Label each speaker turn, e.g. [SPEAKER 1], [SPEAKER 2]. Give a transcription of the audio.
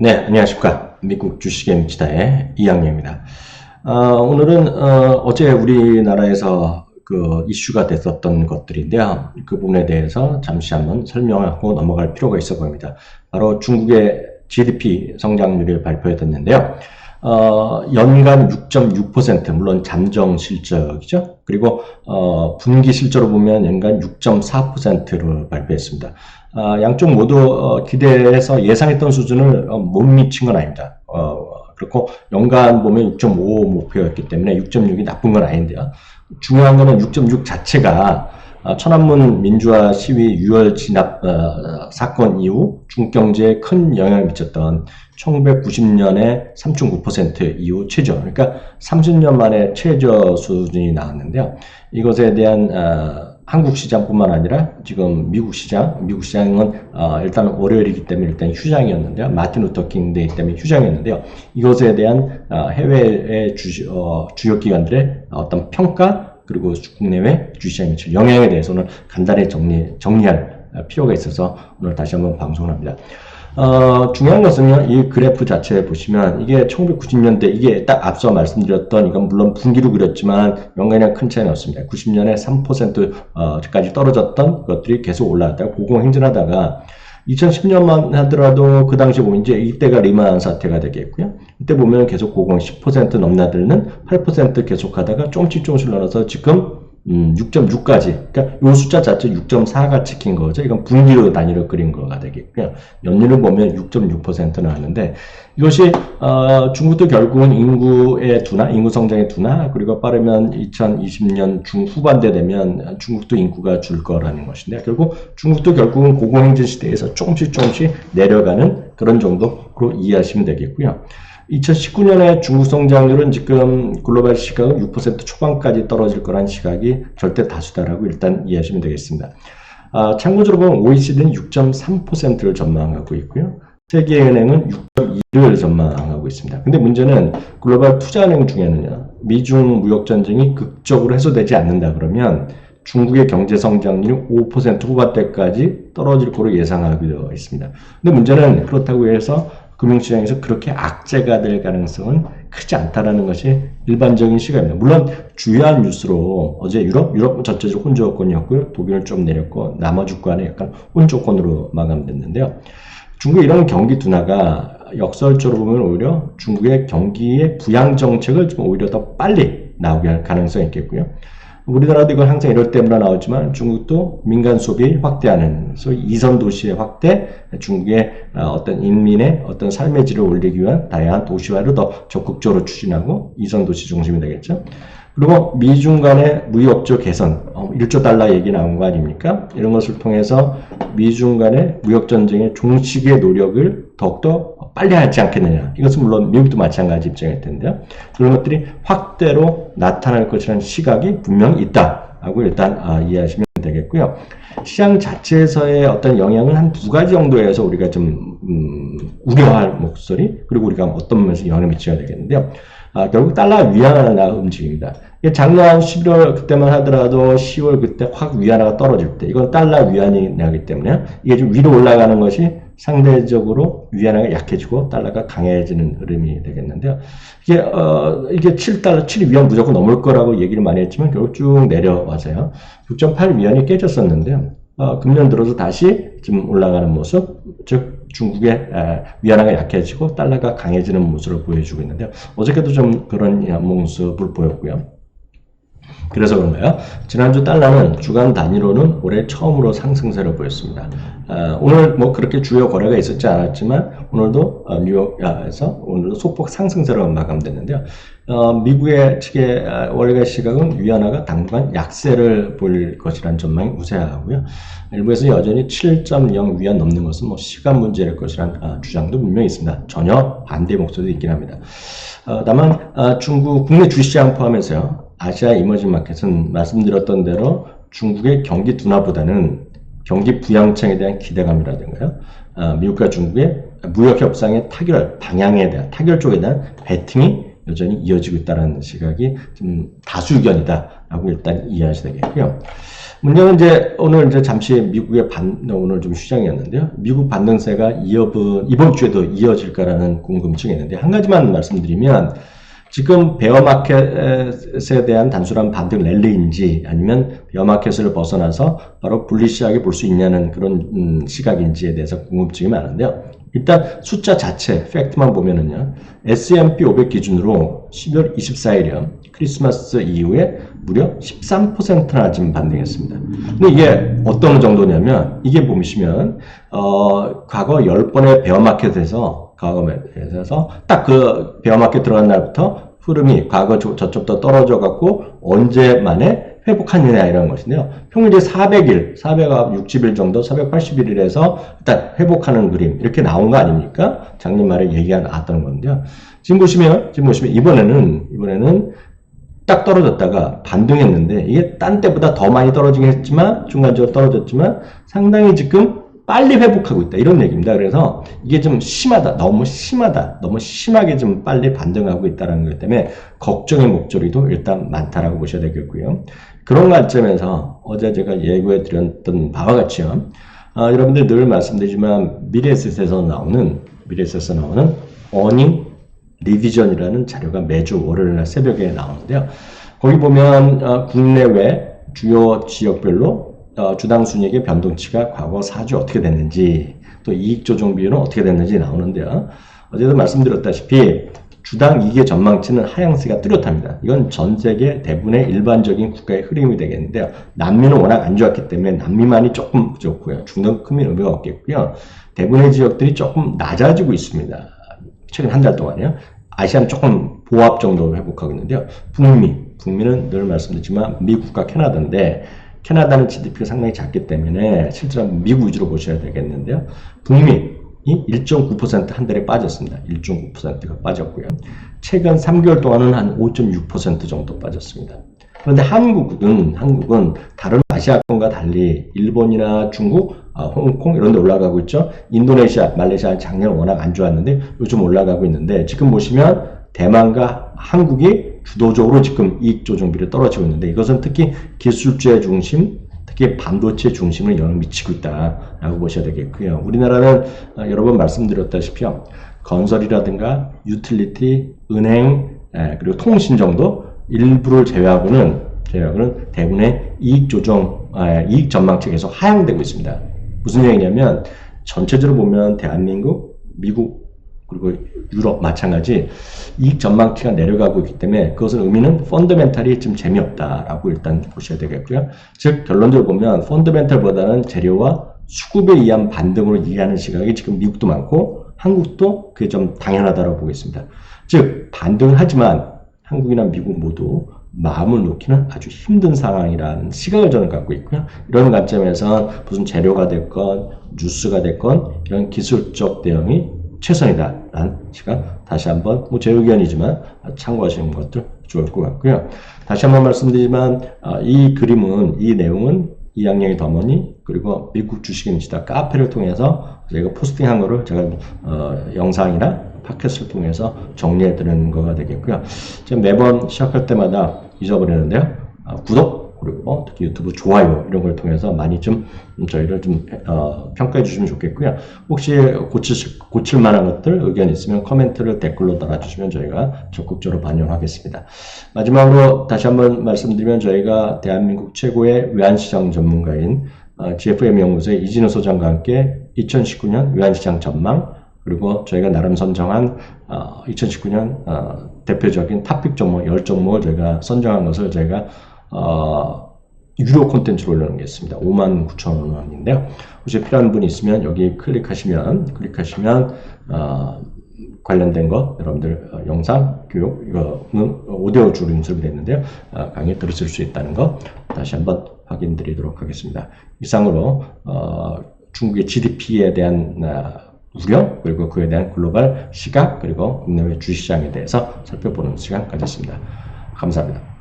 [SPEAKER 1] 네, 안녕하십니까. 미국 주식의 묵시다의 이양료입니다. 오늘은 어제 우리나라에서 그 이슈가 됐었던 것들인데요. 그 부분에 대해서 잠시 한번 설명하고 넘어갈 필요가 있어 보입니다. 바로 중국의 GDP 성장률이 발표됐는데요. 연간 6.6%, 물론 잠정 실적이죠. 그리고 분기 실적으로 보면 연간 6.4%를 발표했습니다. 양쪽 모두 기대해서 예상했던 수준을 못 미친 건 아닙니다. 그렇고 연간 보면 6.5 목표였기 때문에 6.6이 나쁜 건 아닌데요. 중요한 거는 6.6 자체가 천안문 민주화 시위 6월 진압 사건 이후 중국 경제에 큰 영향을 미쳤던 1990년에 3.9% 이후 최저, 그러니까 30년 만에 최저 수준이 나왔는데요. 이것에 대한 한국 시장뿐만 아니라 지금 미국 시장은 일단 월요일이기 때문에 일단 휴장이었는데요. 마틴 루터 킹 데이 때문에 휴장이었는데요. 이것에 대한 해외의 주요 기관들의 어떤 평가, 그리고 국내외 주시장에 미칠 영향에 대해서는 간단히 정리할 필요가 있어서 오늘 다시 한번 방송을 합니다. 중요한 것은요, 이 그래프 자체에 보시면 이게 1990년대, 이게 딱 앞서 말씀드렸던, 이건 물론 분기로 그렸지만 연간이랑 큰 차이는 없습니다. 90년에 3%까지 떨어졌던 것들이 계속 올라갔다가 고공행진하다가 2010년만 하더라도 그 당시 보면 이제 이때가 리만 사태가 되겠고요. 이때 보면 계속 고공 10% 넘나들는 8% 계속 하다가 조금씩 늘어나서 지금 6.6까지, 그러니까 이 숫자 자체 6.4가 찍힌 거죠. 이건 분기로 단위로 그린 거가 되겠고요. 연율을 보면 6.6% 나왔는데, 이것이 중국도 결국은 인구의 둔화, 인구 성장의 둔화, 그리고 빠르면 2020년 중후반대 되면 중국도 인구가 줄 거라는 것인데, 결국 중국도 결국은 고공행진 시대에서 조금씩 내려가는 그런 정도로 이해하시면 되겠고요. 2019년에 중국 성장률은 지금 글로벌 시각은 6% 초반까지 떨어질 거란 시각이 절대 다수다라고 일단 이해하시면 되겠습니다. 참고적으로 보면 OECD는 6.3%를 전망하고 있고요. 세계은행은 6.2를 전망하고 있습니다. 근데 문제는 글로벌 투자은행 중에는요, 미중 무역 전쟁이 극적으로 해소되지 않는다 그러면 중국의 경제 성장률이 5% 후반대까지 떨어질 거로 예상하고 있습니다. 근데 문제는 그렇다고 해서 금융시장에서 그렇게 악재가 될 가능성은 크지 않다라는 것이 일반적인 시각입니다. 물론 주요한 뉴스로 어제 유럽 전체적으로 혼조권이었고요. 독일은 좀 내렸고 나머지 국가는 약간 혼조권으로 마감됐는데요. 중국의 이런 경기 둔화가 역설적으로 보면 오히려 중국의 경기의 부양 정책을 좀 오히려 더 빨리 나오게 할 가능성이 있겠고요. 우리나라도 이건 항상 이럴 때마다 나오지만 중국도 민간 소비 확대하는 소위 이선 도시의 확대, 중국의 어떤 인민의 어떤 삶의 질을 올리기 위한 다양한 도시화를 더 적극적으로 추진하고 이선 도시 중심이 되겠죠. 그리고 미중 간의 무역적 개선, 1조 달러 얘기 나온 거 아닙니까? 이런 것을 통해서 미중 간의 무역 전쟁의 종식의 노력을 더욱더 빨리 하지 않겠느냐. 이것은 물론 미국도 마찬가지 입장일 텐데요. 그런 것들이 확대로 나타날 것이라는 시각이 분명히 있다라고 일단 이해하시면 되겠고요. 시장 자체에서의 어떤 영향은 한 두 가지 정도에서 우리가 좀 우려할 목소리, 그리고 우리가 어떤 면에서 영향을 미쳐야 되겠는데요. 결국 달러 위안화 움직입니다. 작년 11월 그때만 하더라도 10월 그때 확 위안화가 떨어질 때, 이건 달러 위안이 나기 때문에 이게 좀 위로 올라가는 것이 상대적으로 위안화가 약해지고 달러가 강해지는 흐름이 되겠는데요. 이게 7달러, 7위안 무조건 넘을 거라고 얘기를 많이 했지만 결국 쭉 내려와서요. 6.8위안이 깨졌었는데요. 금년 들어서 다시 좀 올라가는 모습, 즉 중국의 위안화가 약해지고 달러가 강해지는 모습을 보여주고 있는데요. 어저께도 좀 그런 모습을 보였고요. 그래서 그런가요? 지난주 달러는 주간 단위로는 올해 처음으로 상승세를 보였습니다. 오늘 뭐 그렇게 주요 거래가 있었지 않았지만 오늘도 뉴욕에서 오늘도 소폭 상승세로 마감됐는데요. 미국의 측의 월가 시각은 위안화가 당분간 약세를 보일 것이라는 전망이 우세하고요. 일부에서 여전히 7.0 위안 넘는 것은 뭐 시간 문제일 것이라는 주장도 분명히 있습니다. 전혀 반대 목소리도 있긴 합니다. 다만 중국 국내 주시장 포함해서요. 아시아 이머징 마켓은 말씀드렸던 대로 중국의 경기 둔화보다는 경기 부양책에 대한 기대감이라든가요. 미국과 중국의 무역 협상의 방향에 대한 타결 쪽에 대한 배팅이 여전히 이어지고 있다는 시각이 좀 다수 의견이다라고 일단 이해하셔야 되겠고요. 문제는 이제 오늘 이제 잠시 미국의 오늘 좀 시장이었는데요. 미국 반등세가 이번 주에도 이어질까라는 궁금증이 있는데 한 가지만 말씀드리면 지금 베어마켓에 대한 단순한 반등 랠리인지 아니면 베어마켓을 벗어나서 바로 불리시하게 볼 수 있냐는 그런 시각인지에 대해서 궁금증이 많은데요. 일단 숫자 자체, 팩트만 보면은요. S&P 500 기준으로 12월 24일이요. 크리스마스 이후에 무려 13%나 지금 반등했습니다. 근데 이게 어떤 정도냐면 이게 보시면 과거 10번의 베어마켓에서 딱 그 베어마켓 들어간 날부터 흐름이 과거 저쪽부터 떨어져 갖고 언제 만에 회복하느냐 이런 것인데요. 평균 이제 460일 정도, 480일에서 일단 회복하는 그림 이렇게 나온 거 아닙니까? 작년 말에 얘기가 나왔던 건데요. 지금 보시면 이번에는 딱 떨어졌다가 반등했는데 이게 딴 때보다 더 많이 떨어지긴 했지만 중간적으로 떨어졌지만 상당히 지금 빨리 회복하고 있다 이런 얘기입니다. 그래서 이게 좀 심하다, 너무 심하게 좀 빨리 반등하고 있다는 것 때문에 걱정의 목소리도 일단 많다라고 보셔야 되겠고요. 그런 관점에서 어제 제가 예고해 드렸던 바와 같이요. 여러분들 늘 말씀드리지만 미래에셋에서 나오는 어닝 리비전이라는 자료가 매주 월요일날 새벽에 나오는데요. 거기 보면 국내외 주요 지역별로 주당 순이익의 변동치가 과거 4주 어떻게 됐는지 또 이익 조정 비율은 어떻게 됐는지 나오는데요. 어제도 말씀드렸다시피 주당 이익의 전망치는 하향세가 뚜렷합니다. 이건 전 세계 대부분의 일반적인 국가의 흐름이 되겠는데요. 남미는 워낙 안 좋았기 때문에 남미만이 조금 좋고요. 중동 크면 의미가 없겠고요. 대부분의 지역들이 조금 낮아지고 있습니다. 최근 한 달 동안요. 아시아는 조금 보합 정도로 회복하고 있는데요. 북미는 늘 말씀드리지만 미국과 캐나다인데 캐나다는 GDP가 상당히 작기 때문에 실제로 미국 위주로 보셔야 되겠는데요. 북미 1.9% 한 달에 빠졌습니다. 1.9%가 빠졌고요. 최근 3개월 동안은 한 5.6% 정도 빠졌습니다. 그런데 한국은 다른 아시아권과 달리 일본이나 중국, 홍콩 이런 데 올라가고 있죠. 인도네시아, 말레이시아 작년 워낙 안 좋았는데 요즘 올라가고 있는데 지금 보시면 대만과 한국이 주도적으로 지금 이익 조정비를 떨어지고 있는데 이것은 특히 기술주의 중심, 특히 반도체 중심을 영향을 미치고 있다라고 보셔야 되겠고요. 우리나라는 여러 번 말씀드렸다시피 건설이라든가 유틸리티, 은행, 그리고 통신 정도 일부를 제외하고는 대부분의 이익 조정, 이익 전망치 계속 하향되고 있습니다. 무슨 얘기냐면 전체적으로 보면 대한민국, 미국 그리고 유럽 마찬가지 이익 전망치가 내려가고 있기 때문에 그것은 의미는 펀더멘탈이 좀 재미없다라고 일단 보셔야 되겠고요. 즉 결론적으로 보면 펀더멘탈보다는 재료와 수급에 의한 반등으로 이해하는 시각이 지금 미국도 많고 한국도 그게 좀 당연하다고 보겠습니다. 즉 반등을 하지만 한국이나 미국 모두 마음을 놓기는 아주 힘든 상황이라는 시각을 저는 갖고 있고요. 이런 관점에서 무슨 재료가 됐건 뉴스가 됐건 이런 기술적 대응이 최선이다라는 시각 다시 한번 제 의견이지만 참고하시는 것도 좋을 것 같고요. 다시 한번 말씀드리지만 이 내용은 이양영의 더머니 그리고 미국 주식입니다. 카페를 통해서 제가 포스팅한 거를 제가 영상이나 팟캐스트를 통해서 정리해 드리는 거가 되겠고요. 제가 매번 시작할 때마다 잊어버리는데요. 구독 그리고 특히 유튜브 좋아요 이런 걸 통해서 많이 좀 저희를 좀 평가해 주시면 좋겠고요. 혹시 고칠 만한 것들 의견 있으면 코멘트를 댓글로 달아주시면 저희가 적극적으로 반영하겠습니다. 마지막으로 다시 한번 말씀드리면 저희가 대한민국 최고의 외환시장 전문가인 GFM 연구소의 이진우 소장과 함께 2019년 외환시장 전망 그리고 저희가 나름 선정한 2019년 대표적인 탑픽 종목 10종목을 저희가 선정한 것을 저희가 유료 콘텐츠로 올려놓은 게 있습니다. 59,000원인데요. 혹시 필요한 분이 있으면 여기 클릭하시면 관련된 거 여러분들 영상, 교육, 이거는 오디오 주로 인수가 됐는데요. 강의 들으실 수 있다는 거 다시 한번 확인 드리도록 하겠습니다. 이상으로 중국의 GDP에 대한 우려 그리고 그에 대한 글로벌 시각 그리고 국내외 주식시장에 대해서 살펴보는 시간 가졌습니다. 감사합니다.